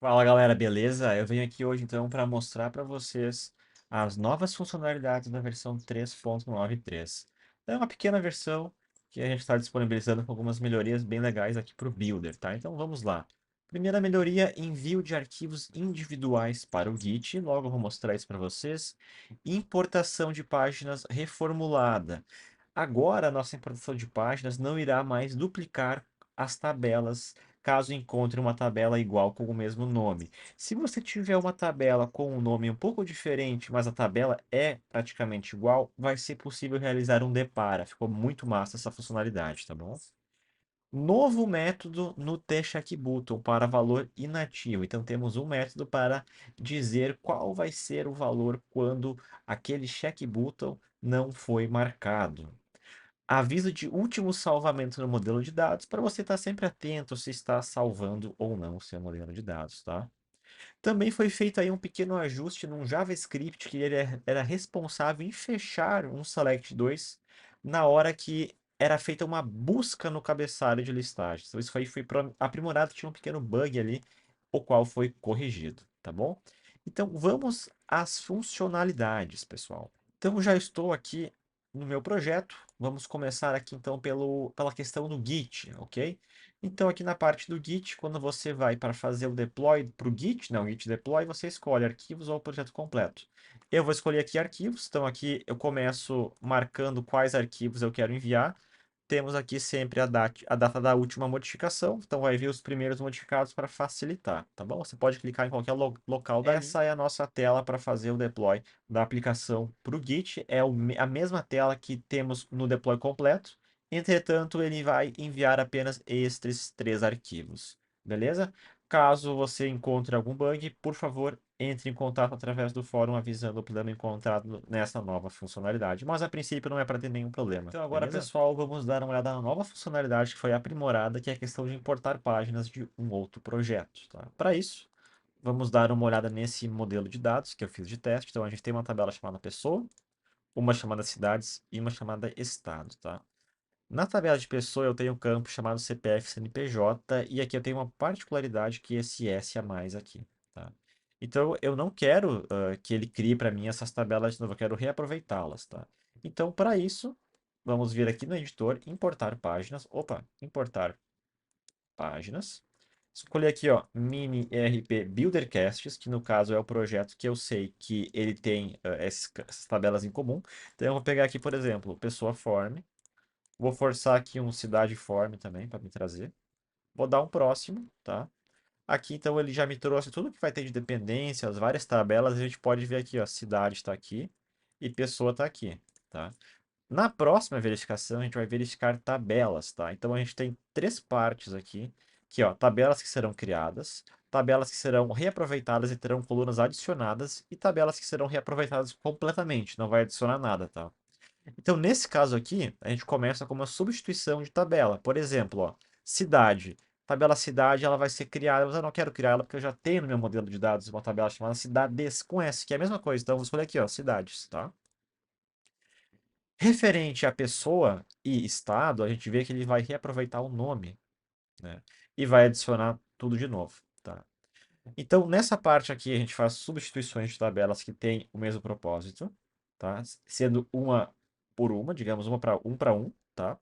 Fala galera, beleza? Eu venho aqui hoje então para mostrar para vocês as novas funcionalidades da versão 3.93. É uma pequena versão que a gente está disponibilizando com algumas melhorias bem legais aqui para o Builder, tá? Então vamos lá. Primeira melhoria, envio de arquivos individuais para o Git. Logo eu vou mostrar isso para vocês. Importação de páginas reformulada. Agora a nossa importação de páginas não irá mais duplicar as tabelas caso encontre uma tabela igual com o mesmo nome. Se você tiver uma tabela com um nome um pouco diferente, mas a tabela é praticamente igual, vai ser possível realizar um depara. Ficou muito massa essa funcionalidade, tá bom? Novo método no tcheckbutton para valor inativo. Então temos um método para dizer qual vai ser o valor quando aquele checkbutton não foi marcado. Aviso de último salvamento no modelo de dados para você estar sempre atento se está salvando ou não o seu modelo de dados, tá? Também foi feito aí um pequeno ajuste num JavaScript que ele era responsável em fechar um Select 2 na hora que era feita uma busca no cabeçalho de listagem. Então isso aí foi aprimorado, tinha um pequeno bug ali, o qual foi corrigido, tá bom? Então vamos às funcionalidades, pessoal. Então já estou aqui no meu projeto. Vamos começar aqui então pela questão do Git, ok? Então, aqui na parte do Git, quando você vai para fazer o deploy para o Git, não, Git deploy, você escolhe arquivos ou projeto completo. Eu vou escolher aqui arquivos, então aqui eu começo marcando quais arquivos eu quero enviar. Temos aqui sempre a data da última modificação, então vai vir os primeiros modificados para facilitar, tá bom? Você pode clicar em qualquer local. Essa é a nossa tela para fazer o deploy da aplicação para o Git. É a mesma tela que temos no deploy completo. Entretanto, ele vai enviar apenas estes três arquivos, beleza? Caso você encontre algum bug, por favor, entre em contato através do fórum avisando o problema encontrado nessa nova funcionalidade. Mas a princípio não é para ter nenhum problema. Então agora, beleza? Pessoal, vamos dar uma olhada na nova funcionalidade que foi aprimorada, que é a questão de importar páginas de um outro projeto, tá? Para isso, vamos dar uma olhada nesse modelo de dados que eu fiz de teste. Então a gente tem uma tabela chamada pessoa, uma chamada cidades e uma chamada estado, tá? Na tabela de pessoa, eu tenho um campo chamado CPF CNPJ, e aqui eu tenho uma particularidade que é esse S a mais aqui, tá? Então, eu não quero que ele crie para mim essas tabelas de novo, eu quero reaproveitá-las, tá? Então, para isso, vamos vir aqui no editor, importar páginas, opa, importar páginas. Escolher aqui, ó, Mini ERP Buildercasts, que no caso é o projeto que eu sei que ele tem essas tabelas em comum. Então, eu vou pegar aqui, por exemplo, pessoa form, vou forçar aqui um cidade form também para me trazer. Vou dar um próximo, tá? Aqui então ele já me trouxe tudo que vai ter de dependência, as várias tabelas. A gente pode ver aqui, ó, cidade está aqui e pessoa está aqui, tá? Na próxima verificação a gente vai verificar tabelas, tá? Então a gente tem três partes aqui, que ó, tabelas que serão criadas, tabelas que serão reaproveitadas e terão colunas adicionadas e tabelas que serão reaproveitadas completamente, não vai adicionar nada, tá? Então, nesse caso aqui, a gente começa com uma substituição de tabela. Por exemplo, ó, cidade. Tabela cidade, ela vai ser criada, mas eu não quero criar ela porque eu já tenho no meu modelo de dados uma tabela chamada cidades com S, que é a mesma coisa. Então, eu vou escolher aqui, ó, cidades, tá? Referente à pessoa e estado, a gente vê que ele vai reaproveitar o nome, né? E vai adicionar tudo de novo, tá? Então, nessa parte aqui, a gente faz substituições de tabelas que têm o mesmo propósito, tá? Sendo uma por uma, digamos, uma para um, tá?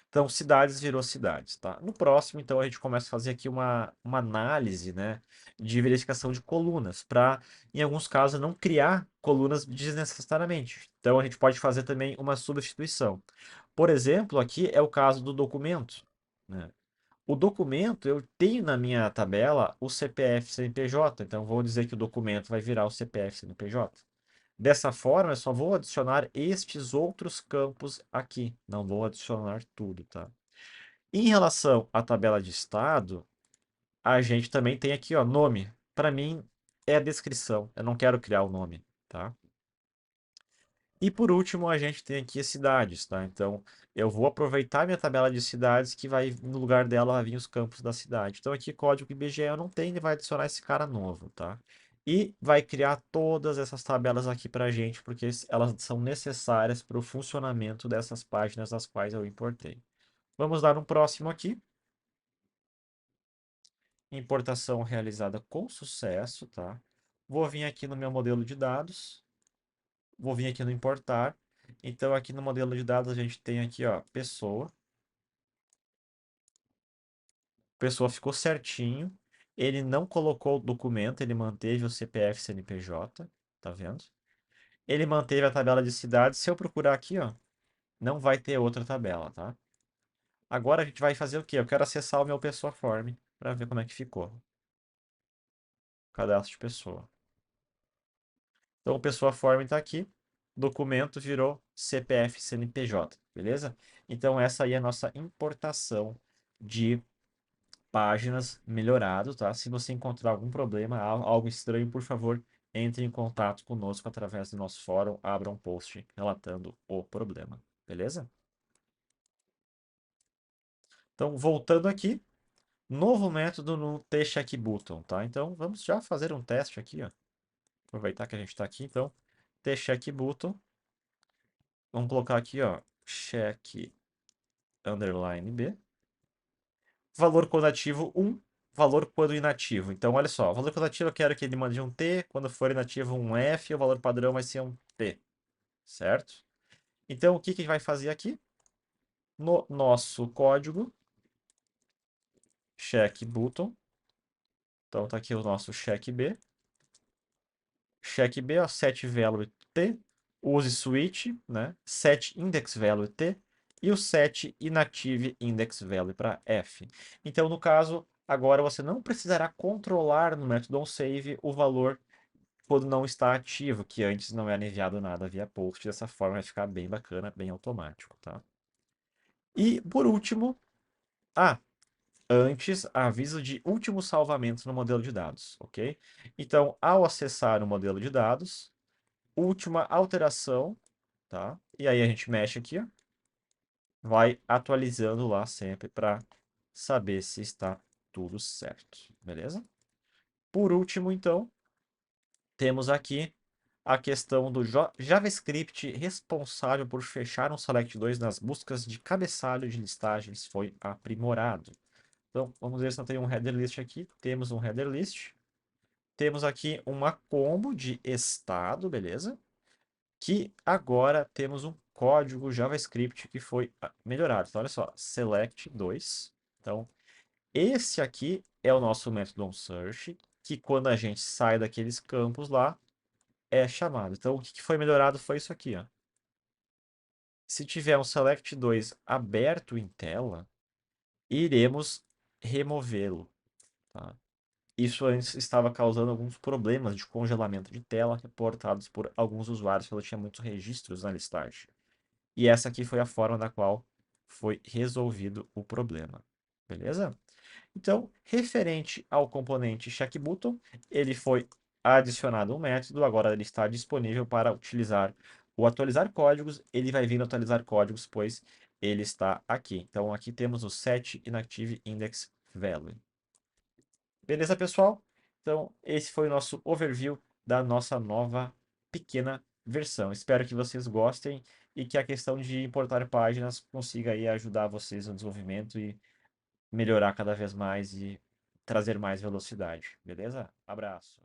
Então, cidades virou cidades, tá? No próximo, então, a gente começa a fazer aqui uma análise, né, de verificação de colunas, para, em alguns casos, não criar colunas desnecessariamente. Então, a gente pode fazer também uma substituição. Por exemplo, aqui é o caso do documento, né? O documento, eu tenho na minha tabela o CPF CNPJ, então vou dizer que o documento vai virar o CPF CNPJ. Dessa forma, eu só vou adicionar estes outros campos aqui, não vou adicionar tudo, tá? Em relação à tabela de estado, a gente também tem aqui, ó, nome. Para mim é a descrição, eu não quero criar o nome, tá? E por último, a gente tem aqui as cidades, tá? Então, eu vou aproveitar minha tabela de cidades que vai, no lugar dela, vai vir os campos da cidade. Então, aqui, código IBGE eu não tenho, ele vai adicionar esse cara novo, tá? E vai criar todas essas tabelas aqui pra gente, porque elas são necessárias para o funcionamento dessas páginas das quais eu importei. Vamos dar um próximo aqui. Importação realizada com sucesso, tá? Vou vir aqui no meu modelo de dados, vou vir aqui no importar. Então, aqui no modelo de dados, a gente tem aqui, ó, pessoa. Pessoa ficou certinho. Ele não colocou o documento, ele manteve o CPF CNPJ, tá vendo? Ele manteve a tabela de cidades. Se eu procurar aqui, ó, não vai ter outra tabela, tá? Agora a gente vai fazer o quê? Eu quero acessar o meu Pessoa Form para ver como é que ficou. Cadastro de pessoa. Então, o Pessoa Form está aqui. Documento virou CPF CNPJ, beleza? Então, essa aí é a nossa importação de páginas melhorado, tá? Se você encontrar algum problema, algo estranho, por favor, entre em contato conosco através do nosso fórum, abra um post relatando o problema, beleza? Então, voltando aqui, novo método no T-Check Button, tá? Então, vamos já fazer um teste aqui, ó. Aproveitar que a gente está aqui, então, T-Check Button. Vamos colocar aqui, ó, check underline B. Valor quando ativo 1, valor quando inativo. Então, olha só, valor quando ativo eu quero que ele mande um T, quando for inativo um F, o valor padrão vai ser um T, certo? Então, o que que a gente vai fazer aqui? No nosso código, check button, então tá aqui o nosso check B. Check B, ó, set value T, use switch, né? Set index value T e o set inactive index value para F. Então, no caso, agora você não precisará controlar no método onSave o valor quando não está ativo, que antes não era enviado nada via post. Dessa forma vai ficar bem bacana, bem automático, tá? E por último, antes, aviso de último salvamento no modelo de dados, ok? Então, ao acessar o modelo de dados, última alteração, tá? E aí a gente mexe aqui, ó, vai atualizando lá sempre para saber se está tudo certo, beleza? Por último, então, temos aqui a questão do JavaScript responsável por fechar um Select 2 nas buscas de cabeçalho de listagens foi aprimorado. Então, vamos ver se não tem um header list aqui. Temos um header list. Temos aqui uma combo de estado, beleza? Que agora temos um código JavaScript que foi melhorado. Então, olha só, select 2. Então, esse aqui é o nosso método onSearch, que quando a gente sai daqueles campos lá, é chamado. Então, o que foi melhorado foi isso aqui, ó. Se tiver um select 2 aberto em tela, iremos removê-lo, tá? Isso antes estava causando alguns problemas de congelamento de tela reportados por alguns usuários, porque ela tinha muitos registros na listagem. E essa aqui foi a forma da qual foi resolvido o problema. Beleza? Então, referente ao componente checkButton, ele foi adicionado um método, agora ele está disponível para utilizar o atualizar códigos, ele vai vir no atualizar códigos, pois ele está aqui. Então, aqui temos o set inactive index value. Beleza, pessoal? Então, esse foi o nosso overview da nossa nova pequena versão. Espero que vocês gostem e que a questão de importar páginas consiga aí ajudar vocês no desenvolvimento e melhorar cada vez mais e trazer mais velocidade. Beleza? Abraço.